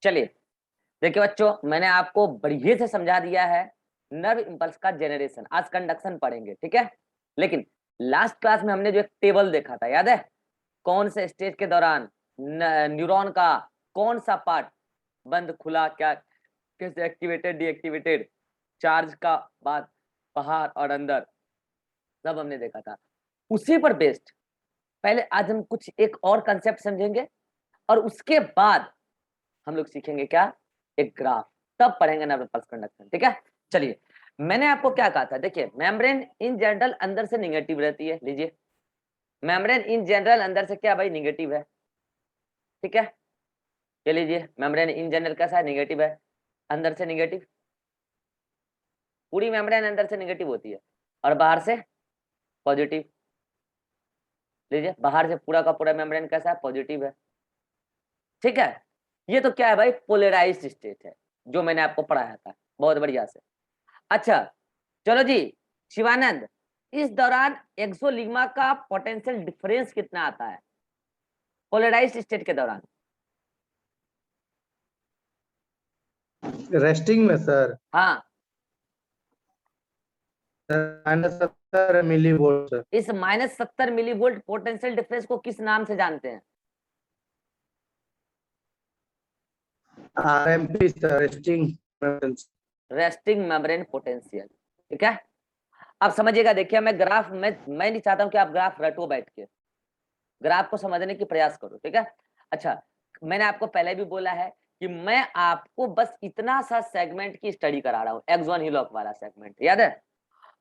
चलिए देखिए बच्चों, मैंने आपको बढ़िया से समझा दिया है नर्व इंपल्स का जनरेशन। आज कंडक्शन पढ़ेंगे, ठीक है। लेकिन लास्ट क्लास में हमने जो एक टेबल देखा था, याद है? कौन से स्टेज के दौरान न्यूरॉन का कौन सा पार्ट बंद, खुला, क्या, कैसे एक्टिवेटेड, डीएक्टिवेटेड, चार्ज का बाद, बाहर और अंदर, सब हमने देखा था। उसी पर बेस्ड पहले आज हम कुछ एक और कंसेप्ट समझेंगे और उसके बाद हम लोग सीखेंगे क्या, एक ग्राफ, तब पढ़ेंगे नर्व पल्स कंडक्शन, ठीक है। चलिए, मैंने आपको क्या कहा था, देखिए मेम्ब्रेन इन जनरल अंदर से निगेटिव रहती है। लीजिए, मेम्ब्रेन इन जनरल अंदर से क्या भाई, निगेटिव है, ठीक है। ये लीजिए, मेम्ब्रेन इन जनरल कैसा है, निगेटिव है, अंदर से निगेटिव, पूरी मेम्ब्रेन अंदर से निगेटिव होती है और बाहर से पॉजिटिव। लीजिए, बाहर से पूरा का पूरा मेम्ब्रेन कैसा है, पॉजिटिव है, ठीक है। ये तो क्या है भाई, पोलराइज्ड स्टेट है, जो मैंने आपको पढ़ाया था बहुत बढ़िया से। अच्छा चलो जी, शिवानंद, इस दौरान एक्सोलिग्मा का पोटेंशियल डिफरेंस कितना आता है पोलराइज्ड स्टेट के दौरान? रेस्टिंग में सर हाँ, -70 मिलीवोल्ट सर। इस -70 मिलीवोल्ट पोटेंशियल डिफरेंस को किस नाम से जानते हैं? RMP sir, resting membrane potential, ठीक है। अब समझिएगा, देखिए मैं ग्राफ मैं नहीं चाहता हूं कि आप ग्राफ रटो, बैठ के ग्राफ को समझने की प्रयास करो, ठीक है। अच्छा, मैंने आपको पहले भी बोला है कि मैं आपको बस इतना सा सेगमेंट की स्टडी करा रहा हूँ, एक्सॉन हिलॉक वाला सेगमेंट, याद है?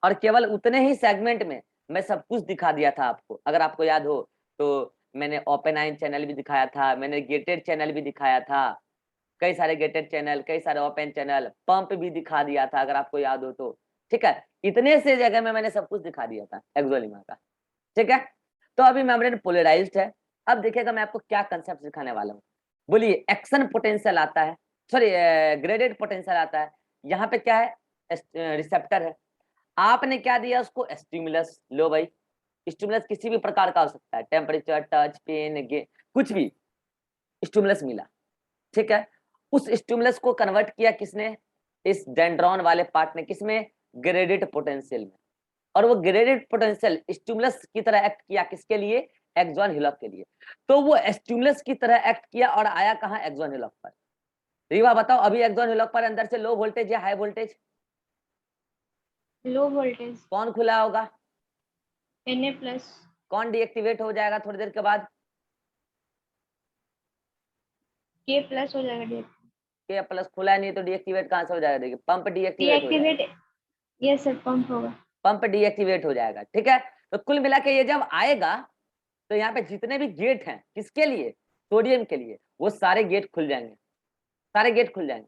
और केवल उतने ही सेगमेंट में मैं सब कुछ दिखा दिया था आपको। अगर आपको याद हो तो मैंने ओपन आइन चैनल भी दिखाया था, मैंने गेटेड चैनल भी दिखाया था, कई सारे गेटेड चैनल, कई सारे ओपन चैनल, पंप भी दिखा दिया था, अगर आपको याद हो तो, ठीक है। इतने से जगह में मैंने सब कुछ दिखा दिया था एक्सोलिमा का, ठीक है। तो अभी मेम्ब्रेन पोलराइज्ड है। अब देखिएगा मैं आपको क्या कंसेप्ट सिखाने वाला हूँ। बोलिए, एक्शन पोटेंशियल आता है, सॉरी ग्रेडेड पोटेंशियल आता है। यहाँ पे क्या है, रिसेप्टर है। आपने क्या दिया उसको, स्टिमुलस। लो भाई, स्टिमुलस किसी भी प्रकार का हो सकता है, टेम्परेचर, टच, पेन, कुछ भी स्टिमुलस मिला, ठीक है। उस स्टिमुलस को कन्वर्ट किया किसने, इस डेंड्रॉन वाले पार्ट ने, किसमें, ग्रेडेड पोटेंशियल में। और वो ग्रेडेड पोटेंशियल स्टिमुलस की तरह एक्ट किया किसके लिए, एक्सॉन हिलॉक के लिए। तो वो स्टिमुलस की तरह एक्ट किया और आया कहाँ, एक्सॉन हिलॉक पर। रीवा बताओ, अभी एक्सॉन हिलॉक पर अंदर से लो वोल्टेज या हाई वोल्टेज? Low voltage. कौन खुला होगा, Na+। कौन डीएक्टिवेट हो जाएगा थोड़ी देर के बाद? K+ हो जाएगा। के प्लस खुला नहीं तो डीएक्टिवेट कहां से हो जाएगा? देखिए, पंप डीएक्टिवेट हो जाएगा, डीएक्टिवेट। यस सर, पंप होगा। पंप डीएक्टिवेट हो जाएगा, ठीक है। तो कुल मिला के ये जब आएगा तो यहाँ पे जितने भी गेट हैं, किसके लिए, सोडियम के लिए, वो सारे गेट खुल जाएंगे, सारे गेट खुल जाएंगे।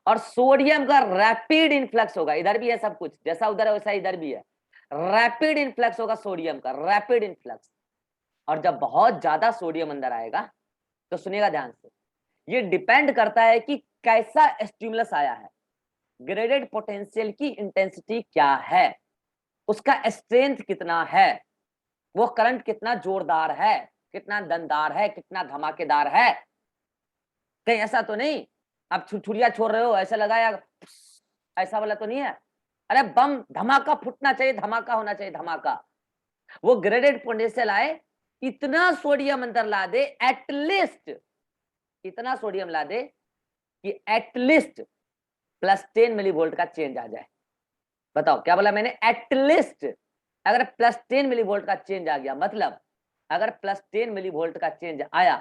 और सोडियम का रैपिड इन्फ्लक्स होगा, इधर भी है सब कुछ, जैसा उधर है वैसा इधर भी है। रैपिड इन्फ्लक्स होगा सोडियम का, रैपिड इन्फ्लक्स। और जब बहुत ज्यादा सोडियम अंदर आएगा तो सुनिएगा ध्यान से, ये डिपेंड करता है कि कैसा स्टिमुलस आया है, ग्रेडेड पोटेंशियल की इंटेंसिटी क्या है, उसका स्ट्रेंथ कितना है, वो करंट कितना जोरदार है, कितना दमदार है, कितना धमाकेदार है। कहीं ऐसा तो नहीं आप छुरछुरिया छोड़ रहे हो ऐसा लगाया, ऐसा वाला तो नहीं है। अरे बम धमाका फूटना चाहिए, धमाका होना चाहिए, धमाका। वो ग्रेडेड पोटेंशियल आए, इतना सोडियम अंदर ला दे, एटलीस्ट इतना सोडियम ला दे कि एटलीस्ट +10 मिलीवोल्ट का चेंज आ जाए। बताओ क्या बोला मैंने, एटलीस्ट। अगर +10 मिलीवोल्ट का चेंज आ गया, मतलब अगर +10 मिलीवोल्ट का चेंज आया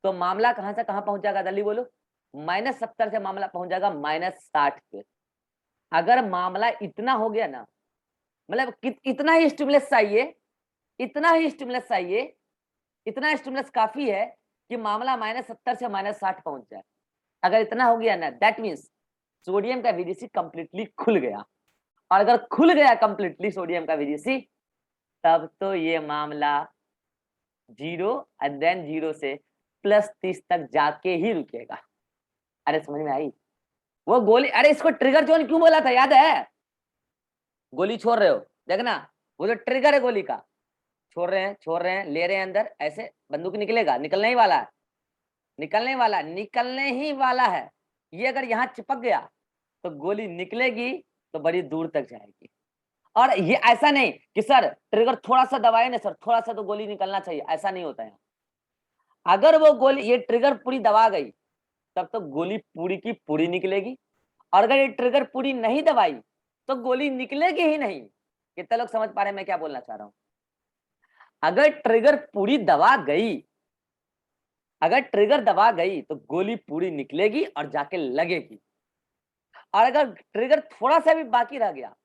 तो मामला कहां से कहां पहुंच जाएगा, जल्दी बोलो। -70 से मामला पहुंच जाएगा -60 पे। अगर मामला इतना हो गया ना, मतलब इतना ही स्टिमुलस चाहिए, इतना ही स्टिमुलस चाहिए, इतना स्टिमुलस काफी है कि मामला -70 से -60 पहुंच जाए। अगर इतना हो गया ना, दैट मीन्स सोडियम का वीडीसी कंप्लीटली खुल गया। और अगर खुल गया कंप्लीटली सोडियम का वीडीसी, तब तो ये मामला 0 एंड देन 0 से +30 तक जाके ही रुकेगा। अरे समझ में आई वो गोली? अरे इसको ट्रिगर जोन क्यों बोला था, याद है? गोली छोड़ रहे हो, देखना, वो जो ट्रिगर है गोली का, छोड़ रहे हैं, छोड़ रहे हैं, ले रहे हैं अंदर, ऐसे बंदूक निकलेगा, निकलने ही वाला है। निकलने ही वाला है। ये अगर यहाँ चिपक गया तो गोली निकलेगी तो बड़ी दूर तक जाएगी। और ये ऐसा नहीं कि सर ट्रिगर थोड़ा सा दबाए ना सर, थोड़ा सा तो गोली निकलना चाहिए, ऐसा नहीं होता है। अगर वो गोली, ये ट्रिगर पूरी दबा गई तब तो गोली पूरी की पूरी निकलेगी, और अगर ये ट्रिगर पूरी नहीं दबाई तो गोली निकलेगी ही नहीं। कितने लोग समझ पा रहे हैं मैं क्या बोलना चाह रहा हूं? अगर ट्रिगर पूरी दबा गई, अगर ट्रिगर दबा गई तो गोली पूरी निकलेगी और जाके लगेगी, और अगर ट्रिगर थोड़ा सा भी बाकी रह गया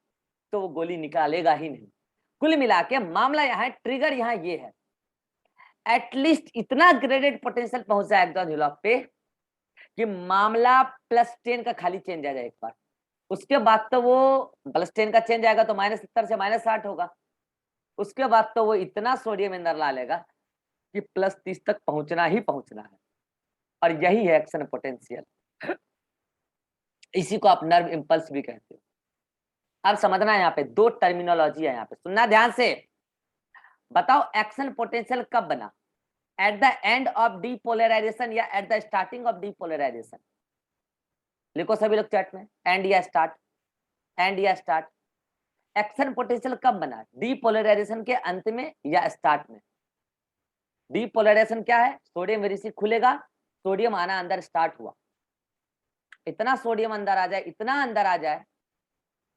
तो वो गोली निकालेगा ही नहीं। कुल मिला के मामला यहाँ है, ट्रिगर यहाँ ये है, एटलीस्ट इतना ग्रेडेड पोटेंशियल पहुंच जाए एक्सॉन हिलॉक पे कि मामला +10 का खाली चेंज आ जाए एक बार। उसके बाद तो वो +10 का चेंज आएगा तो -70 से -60 होगा। उसके बाद तो वो इतना सोडियम अंदर ला लेगा कि +30 तक पहुंचना ही पहुंचना है, और यही है एक्शन पोटेंशियल। इसी को आप नर्व इंपल्स भी कहते हो। अब समझना है, यहाँ पे दो टर्मिनोलॉजी है, यहाँ पे सुनना ध्यान से। बताओ एक्शन पोटेंशियल कब बना, at the end of depolarization या at the starting of depolarization? लिखो सभी लोग चैट में, एंड या स्टार्ट, एंड या स्टार्ट। एक्शन पोटेंशियल कब बना, डीपोलराइजेशन के अंत में या स्टार्ट में? डीपोलराइजेशन क्या है, सोडियम वेरिसी खुलेगा, सोडियम आना अंदर स्टार्ट हुआ, इतना सोडियम अंदर आ जाए, इतना अंदर आ जाए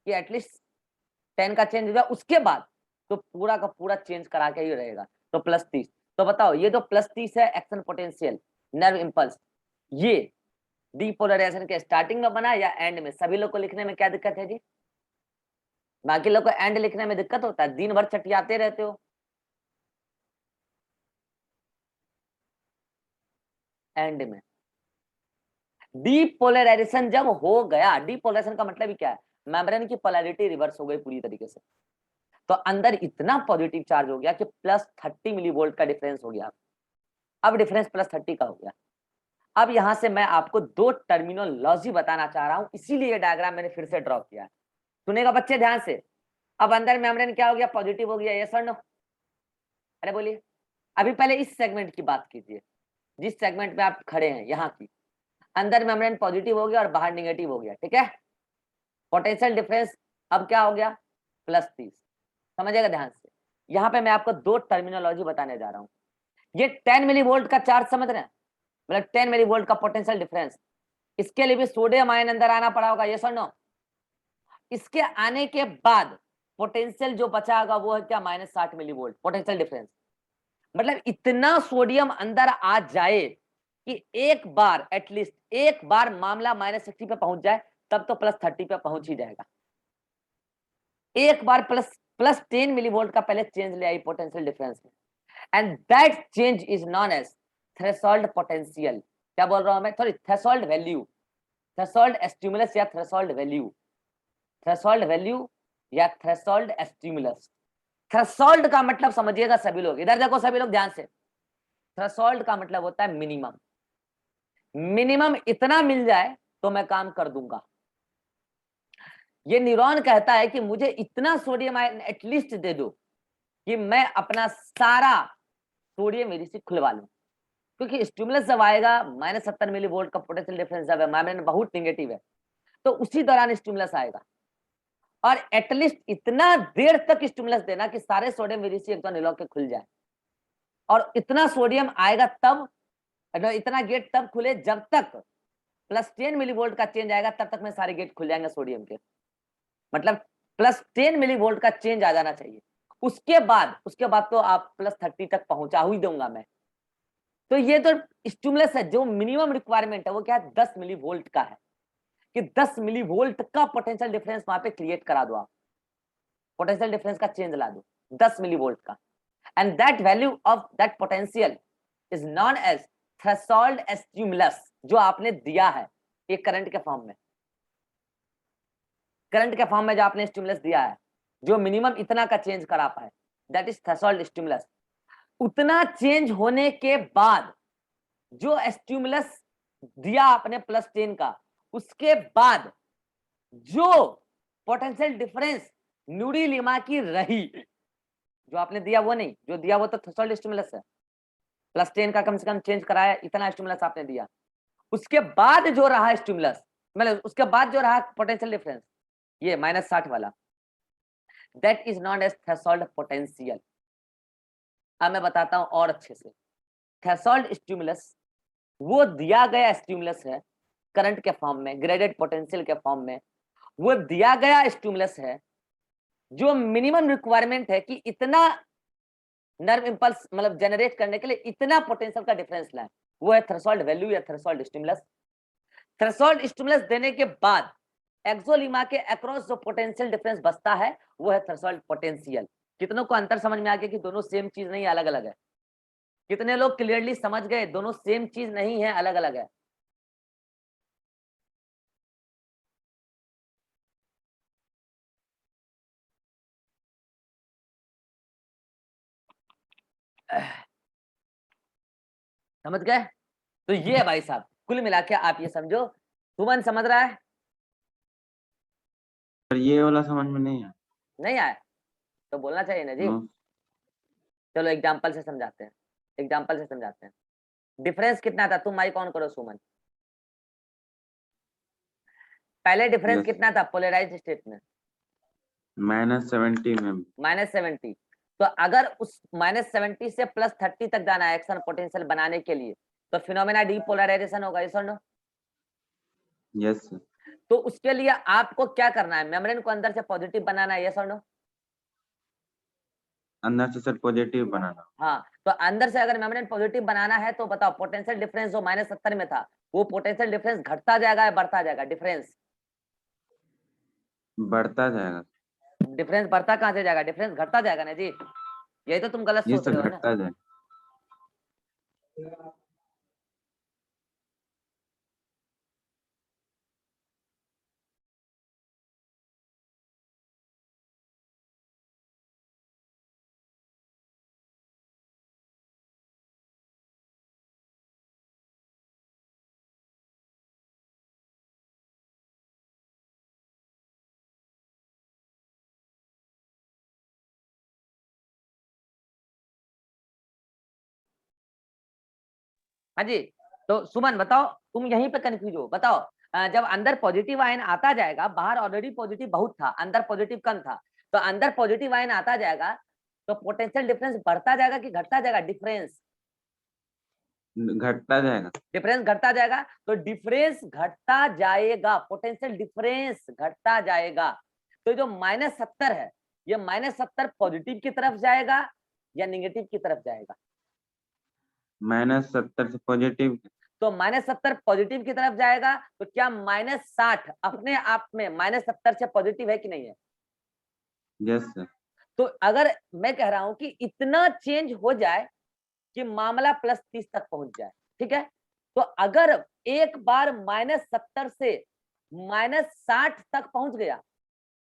कि एटलीस्ट 10 का चेंज हो जाए, उसके बाद तो पूरा का पूरा चेंज करा के ही रहेगा, तो +30। तो बताओ ये जो +30 है एक्शन पोटेंशियल नर्व इंपल्स, ये डीपोलराइजेशन के स्टार्टिंग में बना या एंड में? सभी लोग को लिखने में क्या दिक्कत है जी? बाकी लोग को एंड लिखने में दिक्कत होता है, दिन भर चटियाते रहते हो। एंड में डीपोलराइजेशन जब हो गया, डीपोलराइजेशन का मतलब ही क्या है, मेम्ब्रेन की पोलैरिटी रिवर्स हो गई पूरी तरीके से, तो अंदर इतना पॉजिटिव चार्ज हो गया कि +30 मिलीवोल्ट का डिफरेंस हो गया। अब डिफरेंस +30 का हो गया। अब यहां से मैं आपको दो टर्मिनोलॉजी बताना चाह रहा हूं, इसीलिए ये डायग्राम मैंने फिर से ड्रॉ किया है। सुनेगा बच्चे ध्यान से। अब अंदर मेम्ब्रेन क्या हो गया, पॉजिटिव हो गया, यस और नो? अरे बोलिए। अभी पहले इस सेगमेंट की बात कीजिए, जिस सेगमेंट में आप खड़े हैं, यहाँ की। अंदर मेम्ब्रेन पॉजिटिव हो गया और बाहर नेगेटिव हो गया, ठीक है। पोटेंशियल डिफरेंस अब क्या हो गया, +30। समझिएगा ध्यान से। यहाँ पे मैं आपको दो टर्मिनोलॉजी बताने जा रहा हूँ। ये 10 मिलीवोल्ट का चार्ज समझ रहे हैं, मतलब 10 मिलीवोल्ट का पोटेंशियल डिफरेंस, इसके लिए भी सोडियम आयन अंदर आना पड़ा होगा, यस और नो? इसके आने के बाद पोटेंशियल जो बचा होगा वो है क्या, -60 मिलीवोल्ट पोटेंशियल डिफरेंस। मतलब इतना सोडियम अंदर आ जाए कि एक बार, एटलीस्ट एक बार मामला -60 पे पहुंच जाए, तब तो +30 पे पहुंच ही जाएगा। एक बार +10 मिलीवोल्ट का पहले चेंज ले आई पोटेंशियल डिफरेंस में, and that change is known as threshold potential. क्या बोल रहा हूं मैं, sorry, threshold value, threshold stimulus या थ्रेशोल्ड वैल्यू, थ्रेशोल्ड वैल्यू या थ्रेशोल्ड स्टिमुलस। थ्रेशोल्ड का मतलब समझिएगा सभी लोग, इधर देखो सभी लोग ध्यान से। थ्रेशोल्ड का मतलब होता है मिनिमम, मिनिमम इतना मिल जाए तो मैं काम कर दूंगा। ये न्यूरॉन कहता है कि मुझे इतना सोडियम आयन एटलीस्ट दे दो कि मैं अपना सारा सोडियम वेरिसी खुलवा लूं, क्योंकि स्टिमुलस जब आएगा -70 मिलीवोल्ट का पोटेंशियल डिफरेंस जब है, मेम्ब्रेन बहुत नेगेटिव है, तो उसी दौरान स्टिमुलस आएगा, और एटलीस्ट इतना देर तक स्टिमुलस देना कि सारे सोडियम वेरिसी एकदम निलॉक के खुल जाए, और इतना सोडियम आएगा तब, इतना गेट तब खुले जब तक +10 मिलीवोल्ट का चेंज आएगा, तब तक में सारे गेट खुल जाएंगे सोडियम के। मतलब +10 मिलीवोल्ट का चेंज आ जाना चाहिए, उसके बाद तो आप +30 तक पहुंचा ही दूंगा मैं। तो ये तो स्टिमुलस है, जो मिनिमम रिक्वायरमेंट है वो क्या है, 10 मिलीवोल्ट का है, कि 10 मिलीवोल्ट का पोटेंशियल डिफरेंस वहां पे क्रिएट करा दो आप, पोटेंशियल डिफरेंस का चेंज ला दो 10 मिलीवोल्ट का, and that value of that potential is known as threshold stimulus, जो आपने दिया है एक करंट के फॉर्म में, करंट के फॉर्म में जो आपने स्टिमुलस दिया है, जो मिनिमम इतना का चेंज करा पाए, दैट इज थ्रेशोल्ड स्टिमुलस। उतना चेंज होने के बाद जो स्टिमुलस दिया आपने +10 का, उसके बाद जो पोटेंशियल डिफरेंस न्यूडी लिमा की रही, जो आपने दिया वो नहीं, जो दिया वो तो थ्रेशोल्ड स्टिमुलस है, +10 का कम से कम चेंज कराया, इतना स्टिमुलस आपने दिया। उसके बाद जो रहा स्टिमुलस, मतलब उसके बाद जो रहा पोटेंशियल डिफरेंस, ये -60 वाला, that is known as threshold potential. अब मैं बताता हूं और अच्छे से। थ्रेशोल्ड स्टिमुलस वो दिया गया स्टिमुलस है करंट के फॉर्म में, ग्रेडेड पोटेंशियल के फॉर्म में, वो दिया गया स्टिमुलस है जो मिनिमम रिक्वायरमेंट है कि इतना नर्व इंपल्स मतलब जनरेट करने के लिए इतना पोटेंशियल का डिफरेंस लाए, वो है थ्रेशोल्ड वैल्यू या थ्रेशोल्ड स्टिमुलस। थ्रेशोल्ड स्टिमुलस देने के बाद एक्सोलिमा के अक्रॉस जो पोटेंशियल डिफरेंस बचता है वो है थ्रेशोल्ड पोटेंशियल। कितनों को अंतर समझ में आ गया कि दोनों सेम चीज नहीं, अलग अलग है? कितने लोग क्लियरली समझ गए दोनों सेम चीज नहीं है, अलग अलग है? समझ गए? तो ये है भाई साहब, कुल मिला के आप ये समझो। सुमन समझ रहा है? पर ये वाला समझ में नहीं है। नहीं आया तो बोलना चाहिए ना जी। नो। चलो एग्जाम्पल से समझाते हैं, एग्जाम्पल से समझाते हैं। डिफरेंस कितना था? तुम माइक ऑन करो सुमन। पहले डिफरेंस यस। कितना था पोलराइज्ड स्टेट में? -70 में। -70। तो अगर उस -70 से +30 तक जाना है एक्शन पोटेंशियल बनाने के लिए, तो फिनोमेना डीपोलराइजेशन होगा, यस और नो? यस। तो उसके लिए आपको क्या करना है? मेम्ब्रेन को अंदर से पॉजिटिव बनाना है, यस और नो? अंदर से सर पॉजिटिव बनाना। हाँ, तो अंदर से अगर मेम्ब्रेन पॉजिटिव बनाना है तो बताओ पोटेंशियल डिफरेंस जो -70 में था, वो पोटेंशियल डिफरेंस घटता जाएगा या बढ़ता जाएगा? डिफरेंस बढ़ता जाएगा। डिफरेंस बढ़ता कहां से जाएगा? डिफरेंस घटता जाएगा ना जी। यही तो तुम गलत ये सोच सर रहे हो ना। घटता जाएगा। हाँ जी, तो सुमन बताओ, तुम यहीं पे कंफ्यूज हो, बताओ। जब अंदर पॉजिटिव आयन आता जाएगा, बाहर ऑलरेडी पॉजिटिव बहुत था, अंदर पॉजिटिव कम था, तो अंदर पॉजिटिव आयन आता जाएगा तो पोटेंशियल डिफरेंस बढ़ता जाएगा कि घटता जाएगा? डिफरेंस घटता जाएगा। डिफरेंस घटता जाएगा। तो डिफरेंस घटता जाएगा, पोटेंशियल डिफरेंस घटता जाएगा। तो जो -70 है, ये -70 पॉजिटिव की तरफ जाएगा या निगेटिव की तरफ जाएगा? -70 से पॉजिटिव। तो -70 पॉजिटिव की तरफ जाएगा, तो क्या -60 अपने आप में -70 से पॉजिटिव है कि नहीं है? Yes sir. तो अगर मैं कह रहा हूं कि इतना चेंज हो जाए कि मामला +30 तक पहुंच जाए, ठीक है? तो अगर एक बार -70 से -60 तक पहुंच गया,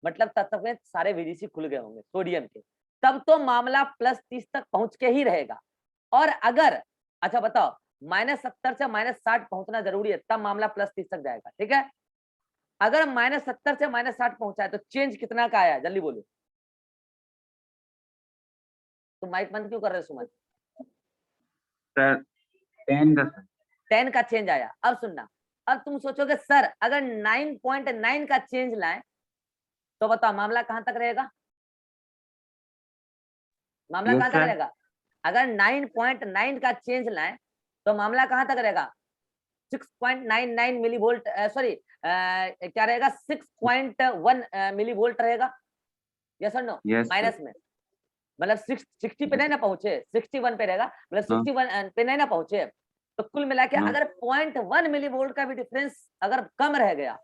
मतलब तब तक में सारे VDC खुल गए होंगे सोडियम के, तब तो मामला +30 तक पहुंच के ही रहेगा। और अगर, अच्छा बताओ, -70 से -60 पहुंचना जरूरी है, तब मामला +30 तक जाएगा, ठीक है? अगर -70 से -60 पहुंचा है तो चेंज कितना का आया, जल्दी बोलो। तो माइक बंद क्यों कर रहे हो सुमन? सर 10 का सर। 10 का चेंज आया। अब सुनना, अब तुम सोचोगे सर अगर 9.9 का चेंज लाए तो बताओ मामला कहां तक रहेगा? मामला यस कहां तक सर। रहेगा? अगर 9.9 का चेंज लाए तो मामला कहां तक रहेगा? 6.99 मिली वोल्ट, सॉरी क्या रहेगा, 6.1 मिली वोल्ट रहेगा, यस और नो? Yes sir. माइनस में, मतलब 60 पे नहीं ना पहुंचे, 61 पे रहेगा, मतलब 61 पे नहीं ना पहुंचे। तो कुल मिला के नो। अगर 0.1 मिली वोल्ट का भी डिफरेंस अगर कम रह गया,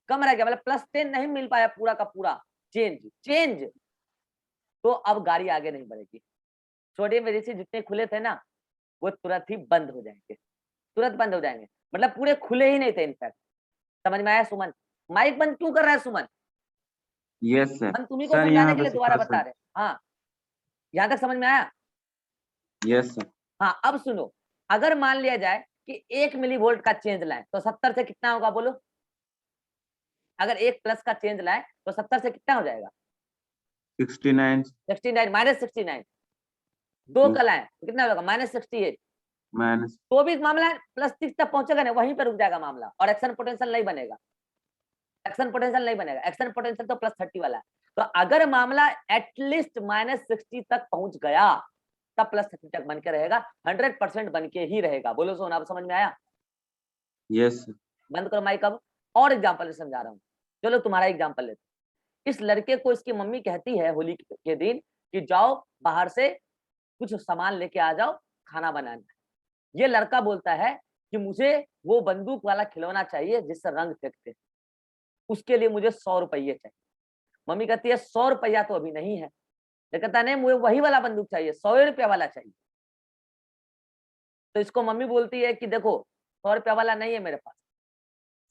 कम रह गया, मतलब +10 नहीं मिल पाया पूरा का पूरा चेंज, तो अब गाड़ी आगे नहीं बढ़ेगी। सोडियम VDC जितने खुले थे ना, वो तुरंत ही बंद हो जाएंगे, तुरंत बंद हो जाएंगे, मतलब पूरे खुले ही नहीं थे इनफैक्ट। समझ में आया सुमन? माइक बंद क्यों कर रहा है सुमन? Yes sir. हम तुम्ही को सर समझाने यहाँ के पे लिए दोबारा सिर्फ बता रहे हैं। हाँ, यहां तक समझ में आया? Yes sir. हाँ, अब सुनो, अगर मान लिया जाए कि 1 मिली वोल्ट का चेंज लाए तो 70 से कितना होगा बोलो? अगर 1 प्लस का चेंज लाए तो 70 से कितना हो जाएगा? 69। 69 -69, 2 का लाए तो कितना होगा? -68। माइनस तो भी मामला +6 तक पहुंचेगा नहीं, वहीं पे रुक जाएगा मामला, और एक्शन पोटेंशियल नहीं बनेगा, एक्शन पोटेंशियल नहीं बनेगा, एक्शन पोटेंशियल तो +30 वाला है। तो अगर मामला एटलीस्ट -60 तक पहुंच गया तब +30 तक बन के रहेगा, 100% बन के ही रहेगा। बोलो सोना, अब समझ में आया? Yes sir. बंद करो माइक अब, और एग्जाम्पल समझा रहा हूँ। चलो तुम्हारा एग्जाम्पल लेते। इस लड़के को इसकी मम्मी कहती है होली के दिन कि जाओ बाहर से कुछ सामान लेके आ जाओ, खाना बनाना। ये लड़का बोलता है कि मुझे वो बंदूक वाला खिलौना चाहिए जिससे रंग फेंकते, उसके लिए मुझे 100 रुपये चाहिए। मम्मी कहती है 100 रुपया तो अभी नहीं है। ये कहता नहीं, मुझे वही वाला बंदूक चाहिए, 100 रुपया वाला चाहिए। तो इसको मम्मी बोलती है कि देखो 100 रुपया वाला नहीं है मेरे पास।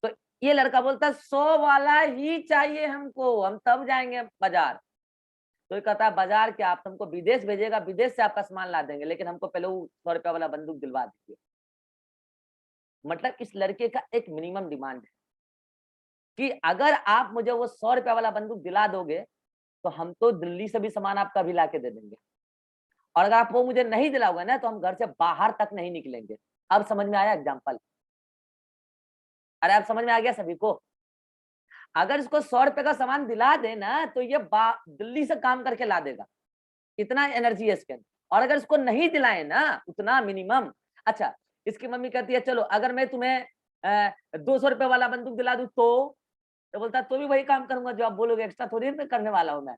तो ये लड़का बोलता है 100 वाला ही चाहिए हमको, हम तब जाएंगे बाजार। तो ये कहता है बाजार क्या, आप हमको विदेश भेजेगा, विदेश से आपका सामान ला देंगे, लेकिन हमको पहले वो 100 रुपया वाला बंदूक दिलवा दीजिए। मतलब इस लड़के का एक मिनिमम डिमांड है कि अगर आप मुझे वो 100 रुपया वाला बंदूक दिला दोगे तो हम तो दिल्ली से भी सामान आपका भी ला के दे देंगे, और अगर आप वो मुझे नहीं दिलाओगे ना तो हम घर से बाहर तक नहीं निकलेंगे। अब समझ में आया एग्जाम्पल? अरे अब समझ में आ गया सभी को? अगर इसको 100 रुपए का सामान दिला देना तो ये दिल्ली से काम करके ला देगा, इतना एनर्जी है इसके अंदर। और अगर इसको नहीं दिलाए ना उतना मिनिमम, अच्छा इसकी मम्मी कहती है चलो अगर मैं तुम्हें 200 रुपए वाला बंदूक दिला दूं तो बोलता तो भी वही काम करूंगा जो आप बोलोगे, एक्स्ट्रा थोड़ी ना करने वाला हूं मैं,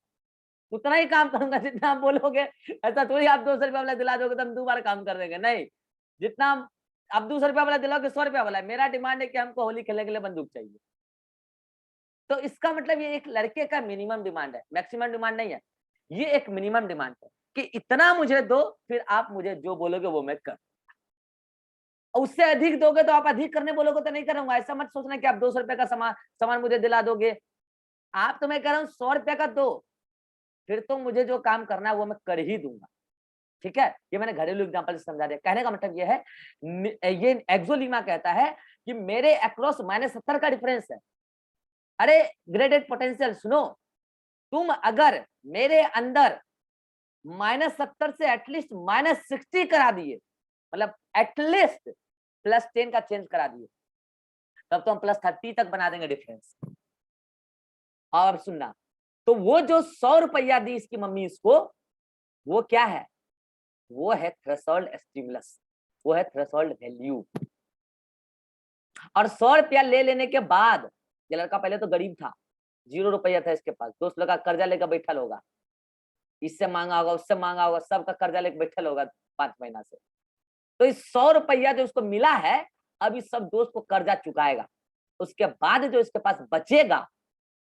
उतना ही काम करूंगा जितना आप बोलोगे। ऐसा थोड़ी आप 200 रुपया वाला दिला दोगे तो हम 2 बार काम कर देंगे, नहीं। जितना आप 200 रुपया वाला दिलाओगे 100 रुपया वाला, मेरा डिमांड है कि हमको होली खेलने के लिए बंदूक चाहिए। तो इसका मतलब ये एक लड़के का मिनिमम डिमांड है, मैक्सिमम डिमांड नहीं है। ये एक मिनिमम डिमांड है कि इतना मुझे दो, फिर आप मुझे जो बोलोगे वो मैं कर। उससे अधिक दोगे तो आप अधिक करने बोलोगे तो नहीं करूंगा। ऐसा मत सोचना कि आप 200 रुपए का सामान मुझे दिला दोगे। आप तो मैं कह रहा हूँ 100 रुपया का दो, फिर तो मुझे जो काम करना है वो मैं कर ही दूंगा। ठीक है, ये मैंने घरेलू एग्जांपल से समझा दिया। कहने का मतलब ये है, ये एक्सोलीमा कहता है कि मेरे अक्रॉस -70 का डिफरेंस है। अरे ग्रेडेड पोटेंशियल सुनो, तुम अगर मेरे अंदर -70 से एटलीस्ट -60 करा दिए, मतलब एटलीस्ट +10 का चेंज करा दिए, तब तो हम +30 तक बना देंगे डिफरेंस। और सुनना, तो वो जो 100 रुपया दी इसकी मम्मी इसको, वो क्या है? वो है थ्रेशोल्ड स्टिमुलस, वो है थ्रेशोल्ड वैल्यू। और 100 रुपया ले लेने के बाद, ये लड़का पहले तो गरीब था, 0 रुपया था इसके पास, दोस्त लगा कर्जा लेकर बैठल होगा, इससे मांगा होगा उससे मांगा होगा, सबका कर्जा लेकर बैठल होगा 5 महीना से। तो इस 100 रुपया जो उसको मिला है, अब इस सब दोस्त को कर्जा चुकाएगा, उसके बाद जो इसके पास बचेगा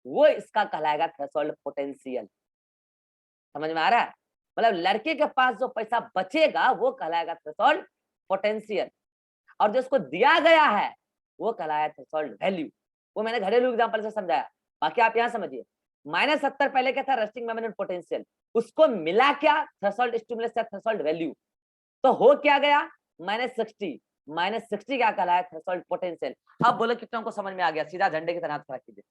वो इसका कहलाएगा थ्रेशोल्ड पोटेंशियल। समझ में आ रहा है? मतलब लड़के के पास जो पैसा बचेगा वो कहलाएगा थ्रेशोल्ड पोटेंशियल, और जो उसको दिया गया है वो कहलाया थ्रेशोल्ड वैल्यू। वो मैंने घरेलू एग्जांपल से समझाया, बाकी आप यहाँ समझिए। -70 पहले क्या था? रेस्टिंग मोमेंट पोटेंशियल, उसको मिला क्या? थ्रेशोल्ड स्टिमुलस या थ्रेशोल्ड वैल्यू। तो हो क्या गया? -60, -60 क्या कहलाया? Threshold potential. अब बोलो कितनों को समझ में आ गया? सीधा झंडे की तरह हाथ खड़ा कीजिए।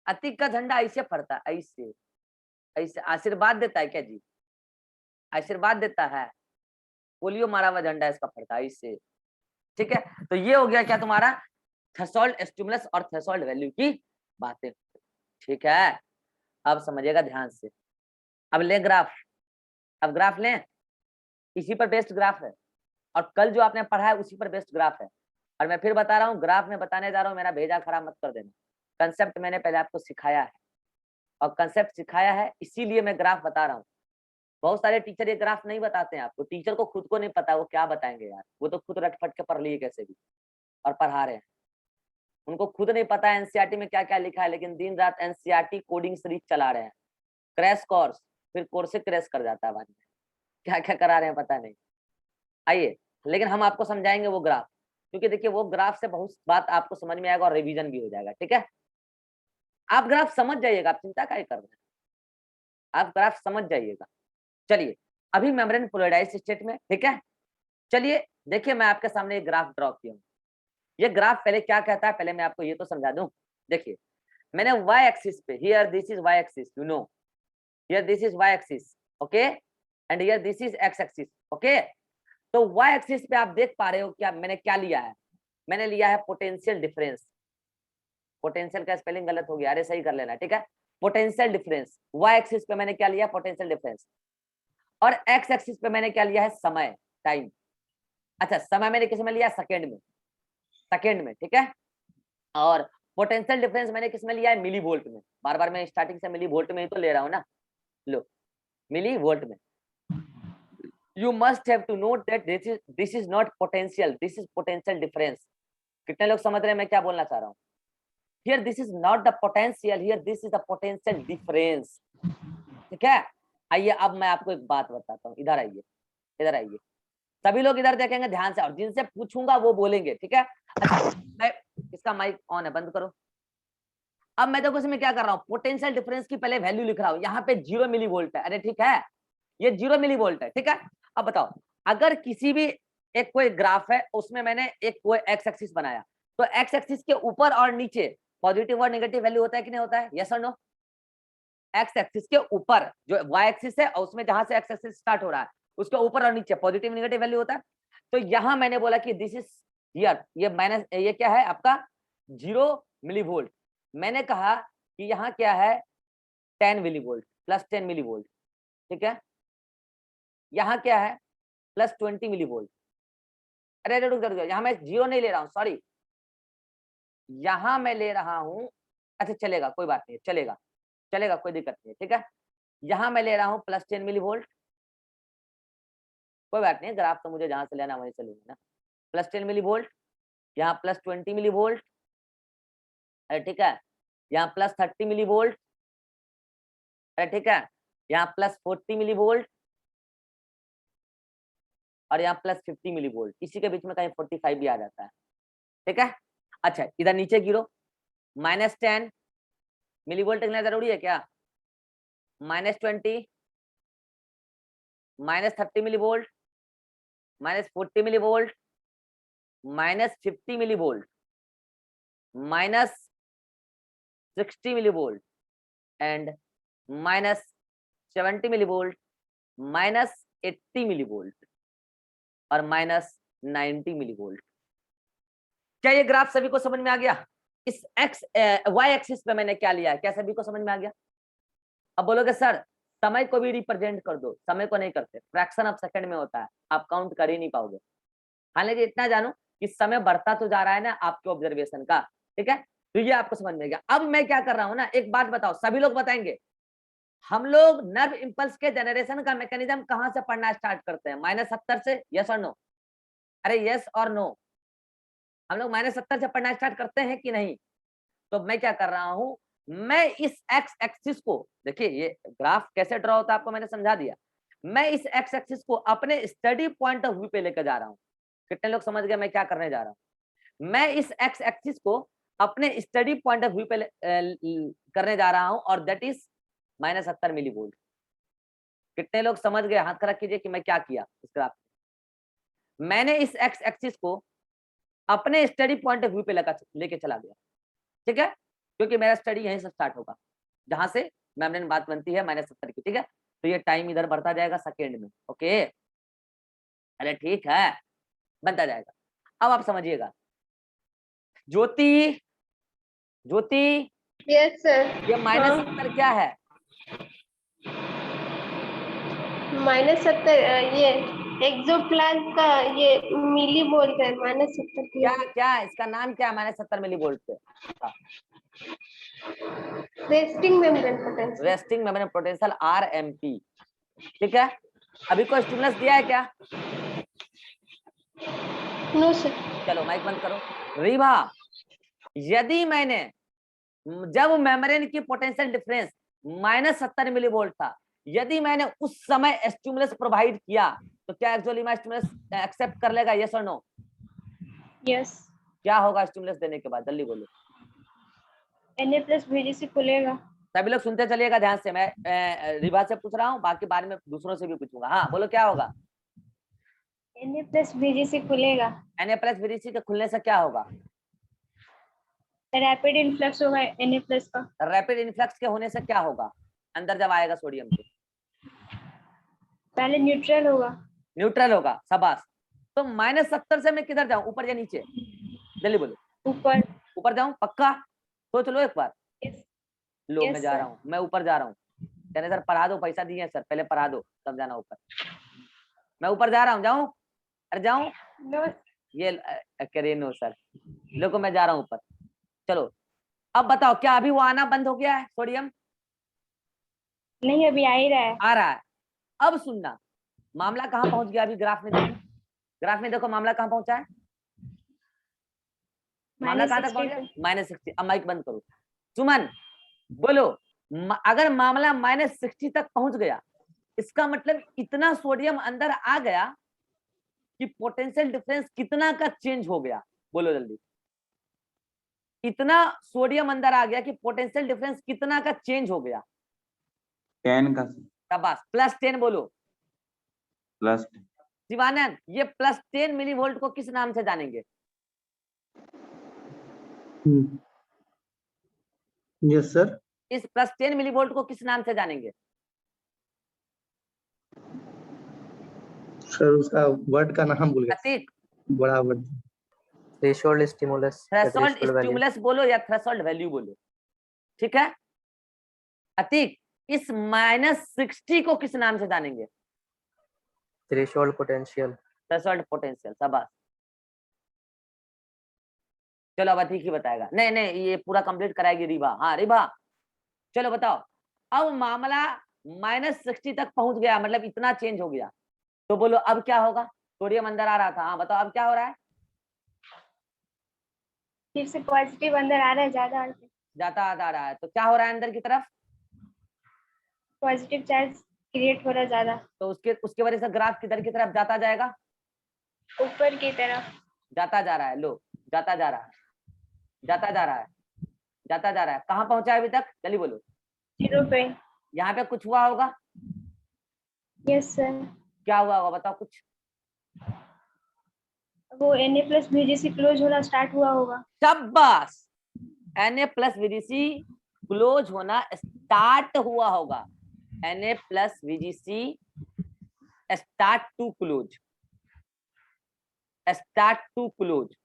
अतिक का झंडा ऐसे फड़ता, ऐसे ऐसे आशीर्वाद देता है क्या जी? आशीर्वाद देता है। पोलियो मारा हुआ झंडा इसका फड़ता है इससे। ठीक है, तो ये हो गया क्या तुम्हारा? थ्रेशोल्ड स्टिमुलस और थ्रेशोल्ड वैल्यू की बातें। ठीक है, अब समझिएगा ध्यान से। अब ले ग्राफ, अब ग्राफ लें, इसी पर बेस्ड ग्राफ है, और कल जो आपने पढ़ा है उसी पर बेस्ड ग्राफ है। और मैं फिर बता रहा हूँ, ग्राफ में बताने जा रहा हूँ, मेरा भेजा खराब मत कर देना। कंसेप्ट मैंने पहले आपको सिखाया है, और कंसेप्ट सिखाया है इसीलिए मैं ग्राफ बता रहा हूँ। बहुत सारे टीचर ये ग्राफ नहीं बताते हैं आपको, टीचर को खुद को नहीं पता वो क्या बताएंगे यार, वो तो खुद रटफट के पढ़ लिए कैसे भी और पढ़ा रहे हैं। उनको खुद नहीं पता है एनसीईआरटी में क्या क्या लिखा है, लेकिन दिन रात एनसीईआरटी कोडिंग सीरीज चला रहे हैं, क्रैश कोर्स, फिर कोर्स से क्रैश कर जाता है बाद में, क्या क्या करा रहे हैं पता नहीं। आइए, लेकिन हम आपको समझाएंगे वो ग्राफ, क्योंकि देखिए वो ग्राफ से बहुत बात आपको समझ में आएगा और रिवीजन भी हो जाएगा। ठीक है, आप ग्राफ समझ जाइएगा, आप चिंता क्या कर रहे हैं, आप ग्राफ समझ जाइएगा। चलिए, अभी मेम्ब्रेन पोलराइज्ड स्टेट में, ठीक है। चलिए देखिए, मैं आपके सामने एक ग्राफ ड्रॉ किया हूँ। ये ग्राफ पहले क्या कहता है, पहले मैं आपको ये तो समझा दूं। देखिए, मैंने y एक्सिस पे, here this is y axis, you know, here this is y axis, okay, and here this is x axis, okay. तो y एक्सिस पे आप देख पा रहे हो क्या मैंने क्या लिया है, मैंने लिया है पोटेंशियल डिफरेंस। पोटेंशियल का स्पेलिंग गलत हो गया, अरे सही कर लेना, ठीक है। पोटेंशियल डिफरेंस y एक्सिस पे मैंने क्या लिया, पोटेंशियल डिफरेंस, और x एक्सिस पे मैंने क्या लिया है, समय, टाइम। अच्छा, समय मैंने किस में लिया, सेकेंड में, सेकेंड में, ठीक है। और पोटेंशियल डिफरेंस मैंने किस में लिया है, मिली वोल्ट में। बार बार मैं स्टार्टिंग से मिली वोल्ट में ही तो ले रहा हूँ ना, लो मिली वोल्ट में। You must have to note that this is not potential, this is potential difference. कितने लोग समझ रहे हैं मैं क्या बोलना चाह रहा हूँ? Here this is not the potential, here this is the potential difference. ठीक है, आइए अब मैं आपको एक बात बताता हूँ, इधर आइए, इधर आइए, सभी लोग इधर देखेंगे ध्यान से, और जिनसे पूछूंगा वो बोलेंगे, ठीक है। अच्छा, मैं इसका माइक ऑन है, बंद करो। अब मैं देखो इसमें क्या कर रहा हूँ, पोटेंशियल डिफरेंस की पहले वैल्यू लिख रहा हूँ, यहाँ पे 0 मिली वोल्ट है, अरे ठीक है, ये 0 मिली वोल्ट है, ठीक है। अब बताओ, अगर किसी भी एक कोई ग्राफ है, उसमें मैंने एक कोई एक्स एक्सिस बनाया, तो एक्स एक्सिस के ऊपर और नीचे पॉजिटिव और नेगेटिव वैल्यू होता है कि नहीं होता है, यस और नो? एक्स एक्सिस के ऊपर जो वाई एक्सिस है, और उसमें जहां से एक्स एक्सिस स्टार्ट हो रहा है, उसके ऊपर और नीचे पॉजिटिव नेगेटिव वैल्यू होता है। तो यहां मैंने बोला कि दिस इज हियर, ये माइनस, ये क्या है आपका 0 मिली वोल्ट। मैंने कहा कि यहाँ क्या है 10 millivolt, plus 10 millivolt, ठीक है। यहाँ क्या है प्लस 20 मिली वोल्ट। अरे रुक जाओ, यहाँ मैं 0 नहीं ले रहा हूँ, सॉरी, यहाँ मैं ले रहा हूँ, अच्छा चलेगा, कोई बात नहीं, चलेगा चलेगा, कोई दिक्कत नहीं है, ठीक है। यहाँ मैं ले रहा हूँ प्लस 10 मिली वोल्ट, कोई बात नहीं, ग्राफ तो मुझे जहां से लेना वहीं से लूंगा ना। प्लस 10 मिली वोल्ट, यहाँ प्लस 20 मिली वोल्ट, अरे ठीक है, यहाँ प्लस 30 मिली वोल्ट, अरे ठीक है, यहाँ प्लस 40 मिली वोल्ट, और यहाँ प्लस 50 मिली वोल्ट, इसी के बीच में कहीं 45 भी आ जाता है, ठीक है। अच्छा, इधर नीचे गिरो, माइनस 10 मिली वोल्ट लिखना जरूरी है क्या, minus 20, minus 30 millivolt, minus 40 millivolt, minus 50 millivolt, minus 60 millivolt, and minus 70 millivolt, minus 80 millivolt, और माइनस 90 मिली वोल्ट। क्या ये ग्राफ सभी को समझ में आ गया? इस एक्स वाई एक्सिस पे मैंने क्या लिया है, क्या सभी को समझ में आ गया? अब बोलोगे सर समय को भी रिप्रेजेंट कर दो, समय को नहीं करते, फ्रैक्शन ऑफ सेकंड में होता है, आप काउंट कर ही नहीं पाओगे। हालांकि इतना जानो कि समय बढ़ता तो जा रहा है ना आपके ऑब्जर्वेशन का, ठीक है, तो ये आपको समझ में गया। अब मैं क्या कर रहा हूँ ना, एक बात बताओ, सभी लोग बताएंगे, हम लोग नर्व इंपल्स के जनरेशन का मैकेनिज्म कहां से पढ़ना स्टार्ट करते हैं, -70 से, यस और नो? अरे यस और नो, हम लोग -70 से पढ़ना स्टार्ट करते हैं कि नहीं? तो मैं क्या कर रहा हूं, मैं इस एक्स एक्सिस को, देखिए ये ग्राफ कैसे ड्रॉ होता है आपको मैंने समझा दिया, मैं इस एक्स एक्सिस को अपने स्टडी पॉइंट ऑफ व्यू पे लेकर जा रहा हूँ। कितने लोग समझ गए मैं क्या करने जा रहा हूँ? मैं इस एक्स एक्सिस को अपने स्टडी पॉइंट ऑफ व्यू पे करने जा रहा हूँ, और दैट इज -70 मिली वोल्ट। कितने लोग समझ गए, हाथ खड़ा कीजिए कि मैं क्या किया इस ग्राफ में। मैंने इस एक्स एक्सिस को अपने स्टडी पॉइंट ऑफ व्यू पे लेके चला गया, ठीक है, क्योंकि मेरा स्टडी यहीं से स्टार्ट होगा, जहां से मेम्ब्रेन बात बनती है -70 की, ठीक है। तो ये टाइम इधर बढ़ता जाएगा सेकेंड में, ओके, अरे ठीक है, बनता जाएगा। अब आप समझिएगा, ज्योति, ज्योति, यस सर। ये -70 क्या है? -70 ये एक्सोप्लाज्म का ये मिली वोल्ट है, -70 क्या क्या इसका नाम क्या है -70 मिली वोल्ट पे? Resting membrane potential. Resting membrane potential, RMP, ठीक है। अभी कोई स्टिमुलस दिया है क्या? No sir. चलो माइक बंद करो। रीवा, यदि मैंने, जब मेम्ब्रेन की पोटेंशियल डिफरेंस -70 मिली वोल्ट था, यदि मैंने उस समय स्टिमुलस प्रोवाइड किया, तो क्या एक्सोलीमा स्टिमुलस एक्सेप्ट कर लेगा, यस और नो? यस। क्या होगा स्टिमुलस देने के बाद, जल्दी बोलो। Na+VGC खुलेगा। सभी लोग सुनते चलिएगा ध्यान से, मैं रिभा से पूछ रहा हूँ, बाकी बाद में दूसरों से भी पूछूंगा। हाँ बोलो क्या होगा? Na+VGC खुलेगा। Na+VGC के खुलने से क्या होगा? रैपिड इन्फ्लक्स होगा Na+ का। रैपिड इन्फ्लक्स के होने से क्या होगा? अंदर जब आएगा सोडियम के? पहले न्यूट्रल होगा। न्यूट्रल होगा, शाबाश। तो -70 से मैं किधर जाऊं, ऊपर या नीचे? जल्दी बोलो। ऊपर। ऊपर जाऊं, पक्का? सोच लो एक बार। यस। लो मैं Yes, जा sir. रहा हूँ, मैं ऊपर जा रहा हूँ। कहने सर पढ़ा दो, पैसा दिए सर, पहले पढ़ा दो तब जाना ऊपर। मैं ऊपर जा रहा हूँ, जाऊं? अरे जाऊं? नो। ये करे नो सर। लोगों मैं जा रहा हूँ ऊपर। चलो अब बताओ, क्या अभी वो आना बंद हो गया है सोडियम? नहीं, अभी आ ही रहा है। आ रहा है। अब सुनना, मामला कहाँ पहुंच गया अभी ग्राफ में देखो। ग्राफ में देखो मामला कहाँ पहुंचा है। मामला कहाँ तक पहुंच गया? -60। अब माइक बंद करो। सुमन बोलो, अगर मामला -60 तक पहुंच गया, इसका मतलब इतना सोडियम अंदर आ गया कि पोटेंशियल डिफरेंस कितना का चेंज हो गया? बोलो जल्दी। इतना सोडियम अंदर आ गया कि पोटेंशियल डिफरेंस कितना का चेंज हो गया? 10 का शाबाश, +10 बोलो। प्लस शिवानंद, ये +10 मिलीवोल्ट को किस नाम से जानेंगे? Yes sir. इस +10 मिलीवोल्ट को किस नाम से जानेंगे? सर उसका वर्ड का नाम भूल गया। अतीक, बड़ा word. Threshold stimulus, threshold stimulus बोलो या थ्रेशोल्ड वैल्यू बोलो, ठीक है? अतीक, इस -60 को किस नाम से जानेंगे? Threshold potential. थ्रेशोल्ड पोटेंशियल, शाबाश। चलो अब अतीक ही बताएगा। नहीं नहीं, ये पूरा कंप्लीट कराएगी रिभा। हाँ रिभा, चलो बताओ। अब मामला -60 तक पहुंच गया, मतलब इतना चेंज हो गया, तो बोलो अब क्या होगा? सोडियम अंदर आ रहा था, हाँ बताओ अब क्या हो रहा है? फिर से पॉजिटिव अंदर आ रहा है, ज्यादा जाता आ रहा है, तो क्या हो रहा है अंदर की तरफ? पॉजिटिव चार्ज क्रिएट हो रहा है ज्यादा। तो उसके वजह से ग्राफ किधर की तरफ जाता जाएगा? ऊपर की तरफ। जाता जा रहा है। लो, जाता जा रहा है, जाता जा रहा है, जाता जा रहा है। कहाँ पहुंचा है अभी तक? जल्दी बोलो। 0 पे। यहाँ पे कुछ हुआ होगा? Yes sir. क्या हुआ होगा बताओ कुछ? वो Na+VGC क्लोज होना स्टार्ट हुआ होगा। शाबाश, Na+VGC क्लोज होना स्टार्ट हुआ होगा। Na+VGC start to close, start to close.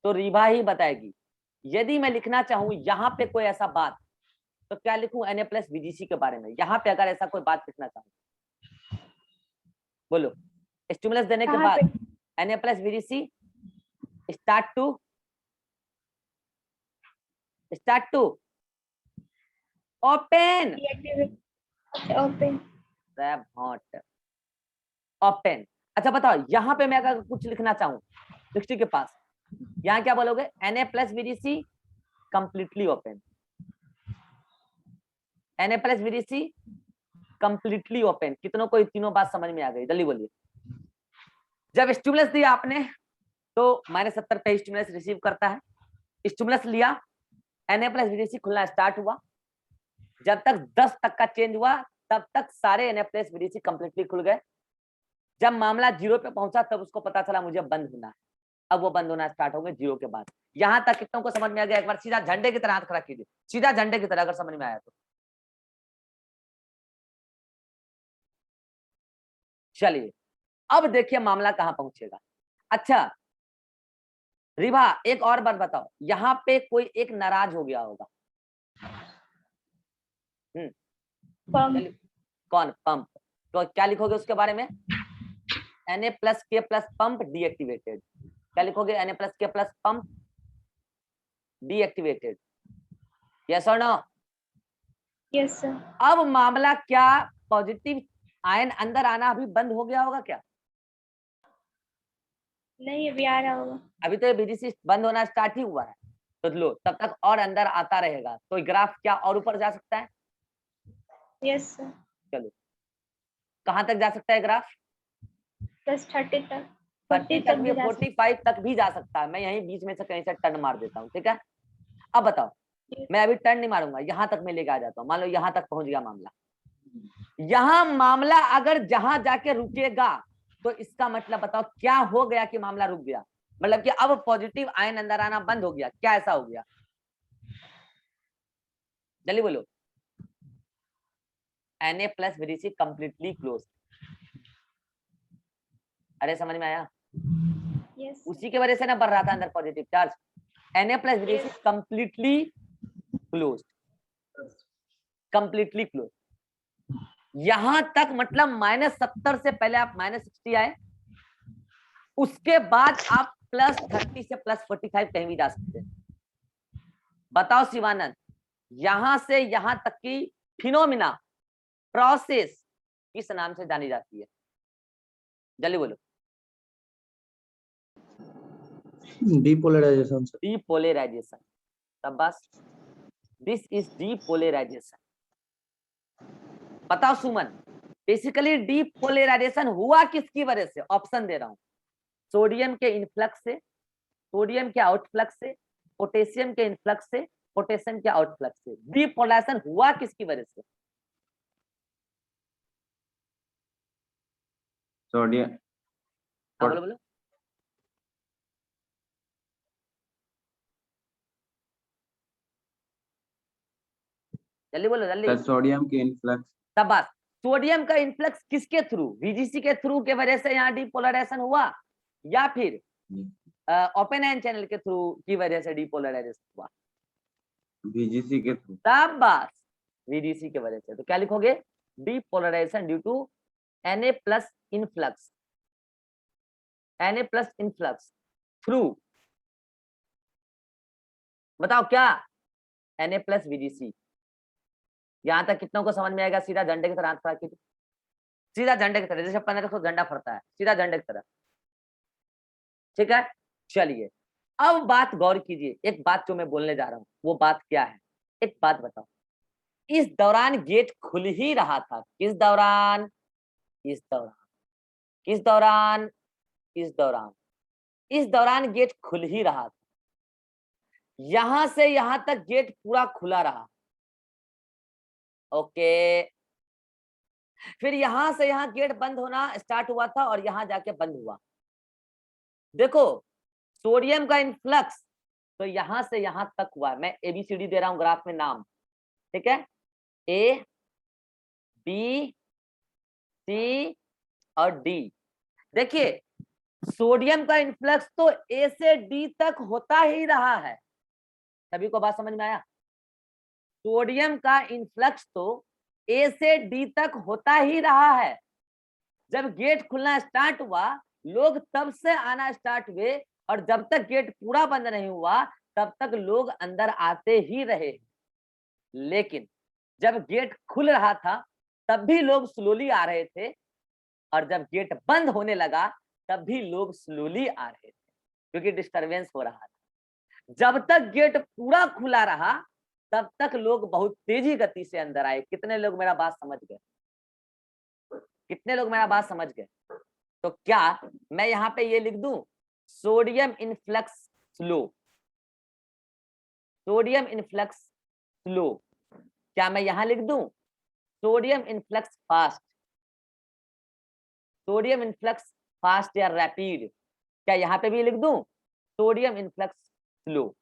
तो रिभा ही बताएगी। यदि मैं लिखना चाहूं यहाँ पे कोई ऐसा बात, तो क्या लिखूं? Na+VGC के बारे में। यहाँ पे अगर ऐसा कोई बात लिखना चाहूं, बोलो। स्टिमुलस देने के बाद Na+VGC start to open, open. Open. अच्छा बताओ, यहाँ पे मैं अगर कुछ लिखना चाहूँ 60 के पास, यहाँ क्या बोलोगे? Na+VGC completely open, Na+VGC completely open. कितनों को तीनों बात समझ में आ गई? जल्दी बोलिए। जब स्टिमुलस दिया आपने तो -70 पे स्टिमुलस रिसीव करता है। स्टिमुलस लिया, Na+VGC खुलना स्टार्ट हुआ। जब तक 10 तक का चेंज हुआ, तब तक सारे Na+VGC कंप्लीटली खुल गए। जब मामला 0 पे पहुंचा, तब उसको पता चला मुझे बंद होना है। अब वो बंद होना स्टार्ट हो गए 0 के बाद। यहां तक कितनों को समझ में आ गया? एक बार सीधा झंडे की तरह हाथ खड़ा कीजिए, सीधा झंडे की तरह, अगर समझ में आया तो। चलिए अब देखिए मामला कहां पहुंचेगा। अच्छा रिभा, एक और बात बताओ, यहाँ पे कोई एक नाराज हो गया होगा। पंप। कौन? पंप। तो क्या लिखोगे उसके बारे में? Na+K+ pump deactivated. क्या लिखोगे? Na+K+ pump deactivated. यस और नो? Yes sir. अब मामला क्या पॉजिटिव आयन अंदर आना अभी बंद हो गया होगा क्या? नहीं, अभी आ रहा होगा। अभी तो ये VGC बंद होना स्टार्ट ही हुआ है। तो लो, तब तक और अंदर आता रहेगा, तो ग्राफ क्या और ऊपर जा सकता है? Yes sir. चलो कहां तक जा सकता है ग्राफ? +30 तक, 30 40 तक तक भी, भी जा सकता 45 तक भी जा सकता है। मैं यहीं बीच में से कहीं से टर्न मार देता हूँ, ठीक है? अब बताओ, मैं अभी टर्न नहीं मारूंगा, यहां तक मैं लेके आ जाता हूँ। मान लो यहां तक पहुंच गया मामला। यहां मामला अगर जहां जाके रुकेगा, तो इसका मतलब बताओ क्या हो गया कि मामला रुक गया? मतलब कि अब पॉजिटिव आयन अंदर आना बंद हो गया। क्या ऐसा हो गया? जल्दी बोलो। Na plus VDC completely close. अरे समझ में आया? Yes. उसी के वजह से ना बढ़ रहा था अंदर positive charge. Na plus VDC Yes. Completely close, completely close. यहां तक मतलब -70 से पहले आप -60 आए, उसके बाद आप +30 से +45 कहीं भी जा सकते हैं। बताओ शिवानंद, यहां से यहां तक की फिनोमिना प्रोसेस किस नाम से जानी जाती है? जल्दी बोलो। Depolarization sir. डीपोलराइजेशन। तब बस दिस इज डीपोलराइजेशन। बताओ सुमन, बेसिकली डीपोलराइजेशन हुआ किसकी वजह से? ऑप्शन दे रहा हूं, सोडियम के इनफ्लक्स से, सोडियम के आउटफ्लक्स से, पोटेशियम के इनफ्लक्स से, पोटेशियम के आउटफ्लक्स से। डीपोलराइजेशन हुआ किसकी वजह से? सोडियम हाँ बोलो बोलो। जल्दी बोलो जल्दी। सर सोडियम के इनफ्लक्स। शाबाश। सोडियम का इनफ्लक्स किसके थ्रू? VGC के थ्रू के वजह से यहाँ डीपोलराइजेशन हुआ, या फिर ओपन आयन चैनल के थ्रू की वजह से डीपोलराइजेशन हुआ? VGC के थ्रू। शाबाश, VDC के वजह से। तो क्या लिखोगे? Depolarization due to Na plus influx, Na plus influx through, बताओ क्या? Na plus VDC। यहां तक कितनों को समझ में आएगा? सीधा झंडे की तरह हाथ खड़ा कीजिए, सीधा झंडे की तरह, जैसे 15 को झंडा फड़ता है, सीधा झंडे की तरह। ठीक है, चलिए अब बात गौर कीजिए। एक बात जो मैं बोलने जा रहा हूं वो बात क्या है? एक बात बताओ, इस दौरान गेट खुल ही रहा था। किस दौरान? इस दौरान। किस दौरान? इस दौरान। इस दौरान गेट खुल ही रहा था। यहां से यहां तक गेट पूरा खुला रहा। ओके, फिर यहां से यहां गेट बंद होना स्टार्ट हुआ था और यहां जाके बंद हुआ। देखो सोडियम का इनफ्लक्स तो यहां से यहां तक हुआ। मैं ABCD दे रहा हूं ग्राफ में नाम, ठीक है? A B C और D। देखिए सोडियम का इनफ्लक्स तो A से D तक होता ही रहा है। सभी को बात समझ में आया? सोडियम का इनफ्लक्स तो A से D तक होता ही रहा है। जब गेट खुलना स्टार्ट हुआ लोग तब से आना स्टार्ट हुए, और जब तक गेट पूरा बंद नहीं हुआ तब तक लोग अंदर आते ही रहे। लेकिन जब गेट खुल रहा था तब भी लोग स्लोली आ रहे थे, और जब गेट बंद होने लगा तब भी लोग स्लोली आ रहे थे, क्योंकि डिस्टरबेंस हो रहा था। जब तक गेट पूरा खुला रहा तब तक लोग बहुत तेजी गति से अंदर आए। कितने लोग मेरा बात समझ गए? कितने लोग मेरा बात समझ गए? तो क्या मैं यहाँ पे ये लिख दूं, sodium influx slow, sodium influx slow? क्या मैं यहां लिख दूं sodium influx fast, sodium influx fast या रैपिड? क्या यहां पे भी लिख दूं sodium influx slow,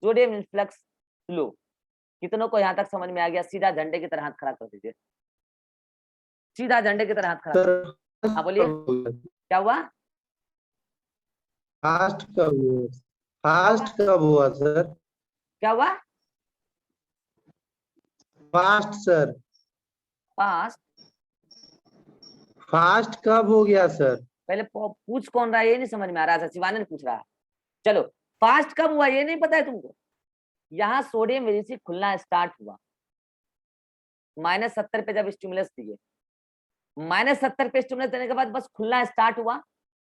sodium influx slow? कितनों को यहां तक समझ में आ गया? सीधा झंडे की तरह हाथ खड़ा कर दीजिए, सीधा झंडे की तरह हाथ खड़ा। सर हाँ बोलिए, क्या हुआ? फास्ट कब हुआ? फास्ट कब हुआ सर? क्या हुआ? Fast sir, fast? फास्ट कब हो गया सर? पहले पूछ कौन रहा है ये नहीं समझ में आ रहा था, शिवानंद पूछ रहा है। चलो फास्ट कब हुआ ये नहीं पता है तुमको? यहाँ सोडियम VDC खुलना स्टार्ट हुआ, -70 पे जब स्टिमुलस दिए, -70 पे स्टिमुलस देने के बाद बस खुलना स्टार्ट हुआ,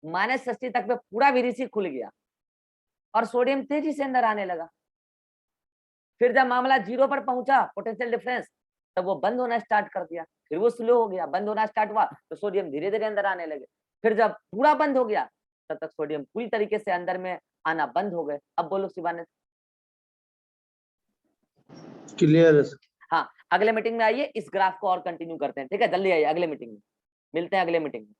-60 तक पे पूरा VDC खुल गया और सोडियम तेजी से अंदर आने लगा। फिर जब मामला 0 पर पहुंचा पोटेंशियल डिफरेंस, तब वो बंद होना स्टार्ट कर दिया, फिर वो स्लो हो गया, बंद होना स्टार्ट हुआ तो सोडियम धीरे धीरे अंदर आने लगे। फिर जब पूरा बंद हो गया तब तक सोडियम पूरी तरीके से अंदर में आना बंद हो गए। अब बोलो शिवानंद। क्लियर है। हाँ, अगले मीटिंग में आइए, इस ग्राफ को और कंटिन्यू करते हैं, ठीक है? जल्दी आइए, अगले मीटिंग में मिलते हैं, अगले मीटिंग में।